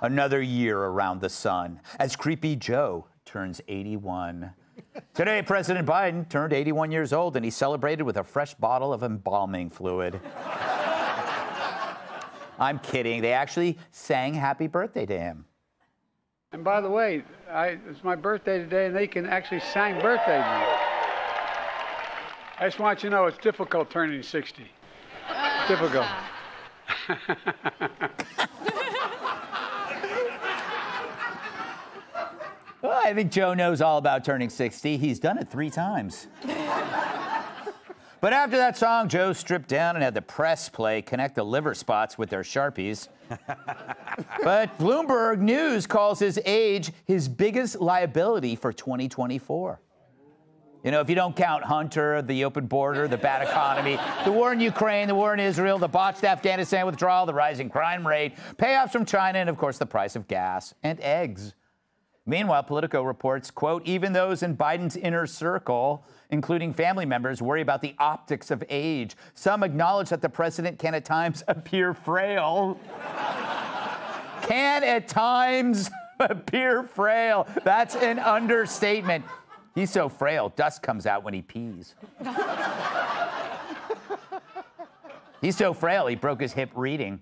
Another year around the sun as Creepy Joe turns 81. Today, President Biden turned 81 years old, and he celebrated with a fresh bottle of embalming fluid. I'm kidding. They actually sang happy birthday to him. And by the way, it's my birthday today, and they can actually sing birthday to me. I just want you to know it's difficult turning 60. Difficult. Well, I think Joe knows all about turning 60. He's done it 3 times. But after that song, Joe stripped down and had the press play Connect the Liver Spots with their Sharpies. But Bloomberg News calls his age his biggest liability for 2024. You know, if you don't count Hunter, the open border, the bad economy, the war in Ukraine, the war in Israel, the botched Afghanistan withdrawal, the rising crime rate, payoffs from China, and, of course, the price of gas and eggs. Meanwhile, Politico reports, quote, even those in Biden's inner circle, including family members, worry about the optics of age. Some acknowledge that the president can at times appear frail. Can at times appear frail. That's an understatement. He's so frail, dust comes out when he pees. He's so frail, he broke his hip reading.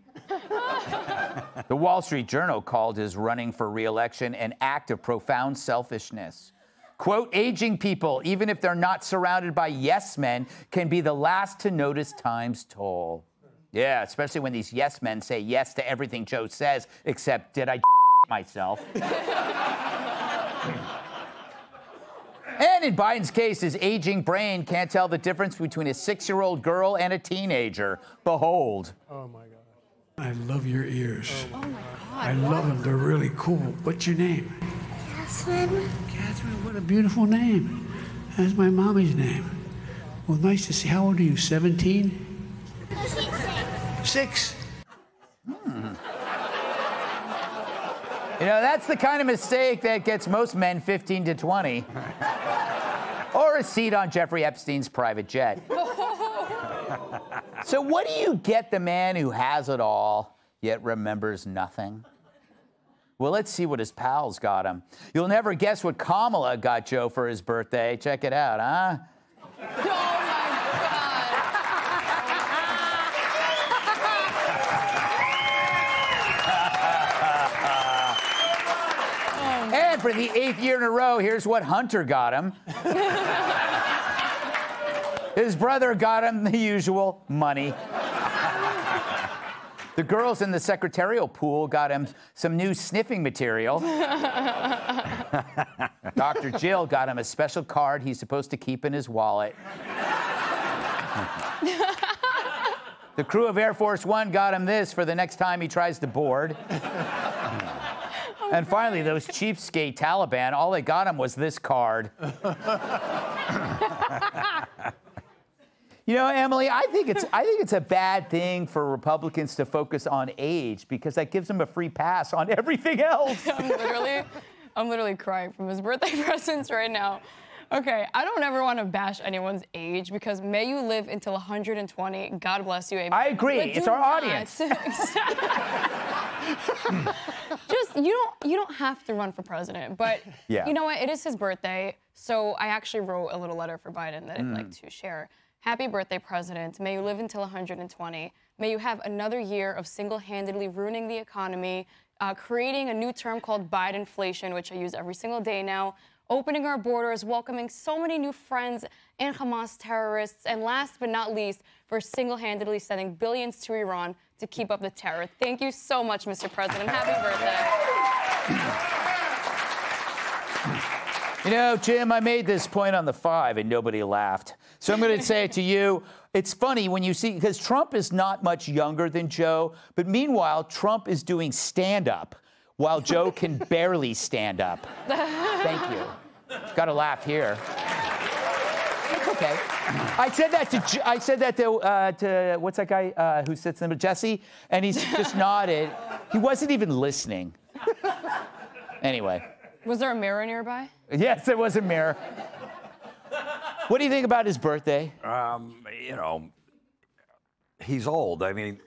The Wall Street Journal called his running for re-election an act of profound selfishness. Quote, aging people, even if they're not surrounded by yes men, can be the last to notice time's toll. Yeah, especially when these yes men say yes to everything Joe says, except, did I myself? And in Biden's case, his aging brain can't tell the difference between a 6-year-old girl and a teenager. Behold. Oh, my God. I love your ears. Oh, my God. I love them. They're really cool. What's your name? Catherine. Catherine, what a beautiful name. That's my mommy's name. Well, nice to see. How old are you, 17? 6. You know, that's the kind of mistake that gets most men 15 to 20. Or a seat on Jeffrey Epstein's private jet. So what do you get the man who has it all, yet remembers nothing? Well, let's see what his pals got him. You'll never guess what Kamala got Joe for his birthday. Check it out, huh? And for the 8th year in a row, here's what Hunter got him. His brother got him the usual money. The girls in the secretarial pool got him some new sniffing material. Dr. Jill got him a special card he's supposed to keep in his wallet. The crew of Air Force One got him this for the next time he tries to board. And finally, those cheapskate Taliban, all they got him was this card. You know, Emily, I think it's a bad thing for Republicans to focus on age because that gives them a free pass on everything else. I'm literally crying from his birthday presents right now. Okay, I don't ever want to bash anyone's age because may you live until 120. God bless you. Amen. I agree. It's our audience. Just you don't have to run for president, but yeah. You know what? It is his birthday, so I actually wrote a little letter for Biden that I'd like to share. Happy birthday, President. May you live until 120. May you have another year of single-handedly ruining the economy, creating a new term called Bidenflation, which I use every single day now, opening our borders, welcoming so many new friends and Hamas terrorists, and last but not least, for single-handedly sending billions to Iran to keep up the terror. Thank you so much, Mr. President. Happy birthday. You know, Jim, I made this point on the 5 and nobody laughed. So I'm going to say it to you. It's funny when you see, because Trump is not much younger than Joe, but meanwhile, Trump is doing stand-up while Joe can barely stand up. Thank you. Got to laugh here. It's okay. I said that to what's that guy who sits in with Jesse, and he's just nodded. He wasn't even listening. Anyway. Was there a mirror nearby? Yes, there was a mirror. What do you think about his birthday? You know, he's old. I mean,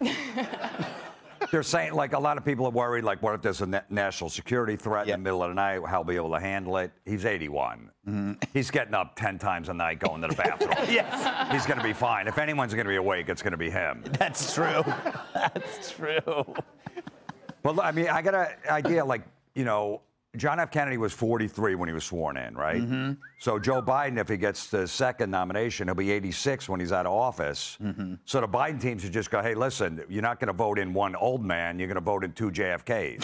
They're saying, like, a lot of people are worried, like, what if there's a national security threat in the middle of the night? How will be able to handle it? He's 81. He's getting up 10 times a night going to the bathroom. Yes. He's going to be fine. If anyone's going to be awake, it's going to be him. That's true. That's true. Well, I mean, I got an idea, like, you know, John F. Kennedy was 43 when he was sworn in, right? So Joe Biden, if he gets the second nomination, he'll be 86 when he's out of office. So the Biden team should just go, hey, listen, you're not going to vote in one old man. You're going to vote in 2 JFKs.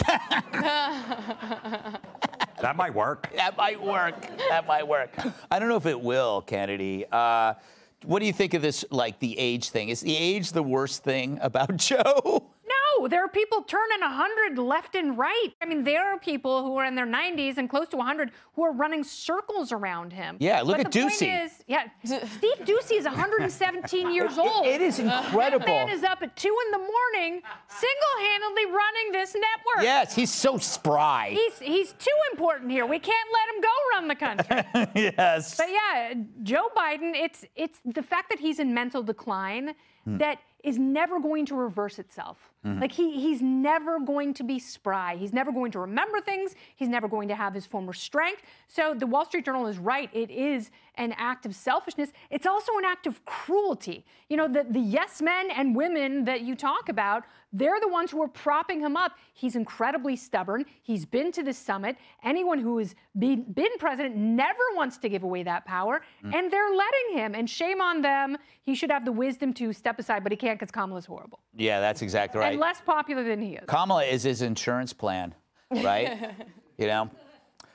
That might work. That might work. That might work. I don't know if it will, Kennedy. What do you think of this, like, the age thing? Is the age the worst thing about Joe? No, there are people turning 100 left and right. I mean, there are people who are in their 90s and close to 100 who are running circles around him. Yeah, look at Ducey. Steve Ducey is 117 years old. It is incredible. That man is up at 2 in the morning, single-handedly running this network. Yes, he's so spry. He's too important here. We can't let him go run the country. Yes. But yeah, Joe Biden, it's the fact that he's in mental decline that is never going to reverse itself. Like he's never going to be spry. He's never going to remember things. He's never going to have his former strength. So the Wall Street Journal is right. It is an act of selfishness. It's also an act of cruelty. You know, the yes men and women that you talk about, they're the ones who are propping him up. He's incredibly stubborn. He's been to this summit. Anyone who has been president never wants to give away that power, and they're letting him. And shame on them. He should have the wisdom to step aside, but he can't because Kamala's horrible. Yeah, that's exactly right. And less popular than he is. Kamala is his insurance plan, right? You know?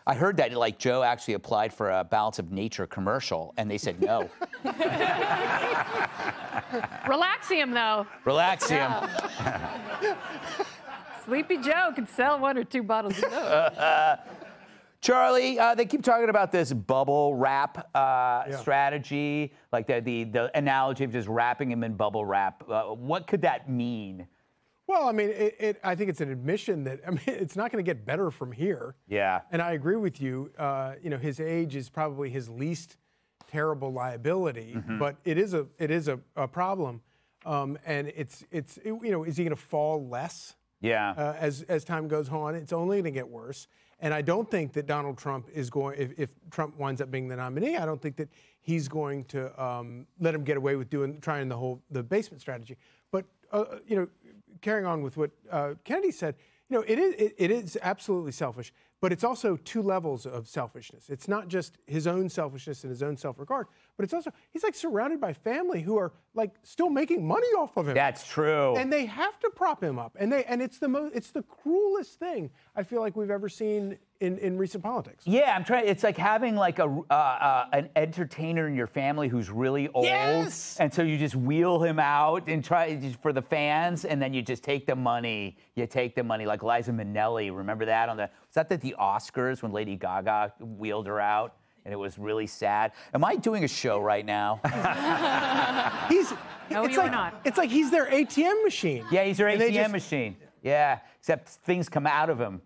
I heard that, like, Joe actually applied for a Balance of Nature commercial, and they said no. Relaxium, though. Relaxium. Sleepy Joe could sell 1 or 2 bottles of those. Charlie, they keep talking about this bubble wrap strategy, like the analogy of just wrapping him in bubble wrap. What could that mean? Well, I mean, I think it's an admission that, I mean, it's not going to get better from here. Yeah. And I agree with you. You know, his age is probably his least terrible liability, but it is a problem. And you know, is he going to fall less? Yeah. As time goes on, it's only going to get worse. And I don't think that Donald Trump is going, if Trump winds up being the nominee, I don't think that he's going to let him get away with trying the basement strategy. But, you know, carrying on with what Kennedy said, you know, it is absolutely selfish, but it's also 2 levels of selfishness. It's not just his own selfishness and his own self-regard, but it's also, he's like surrounded by family who are like still making money off of him. That's true. And they have to prop him up. And it's the cruelest thing I feel like we've ever seen in recent politics. Yeah, it's like having like an entertainer in your family who's really old. Yes! And so you just wheel him out and try for the fans, and then you just take the money. You take the money, like Liza Minnelli. Remember that was that at the Oscars when Lady Gaga wheeled her out? And it was really sad. Am I doing a show right now? No, you're not. It's like he's their ATM machine. Yeah, he's their ATM machine. Yeah, except things come out of him.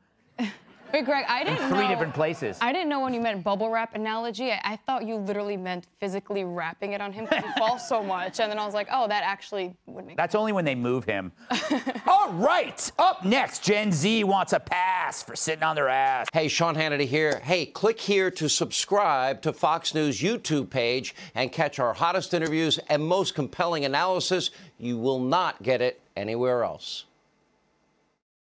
Wait, Greg, I didn't know. 3 different places. I didn't know when you meant bubble wrap analogy. I thought you literally meant physically wrapping it on him because he falls so much. And then I was like, oh, that actually would make sense. That's only when they move him. All right, up next, Gen Z wants a pass for sitting on their ass. Hey, Sean Hannity here. Hey, click here to subscribe to Fox News YouTube page and catch our hottest interviews and most compelling analysis. You will not get it anywhere else.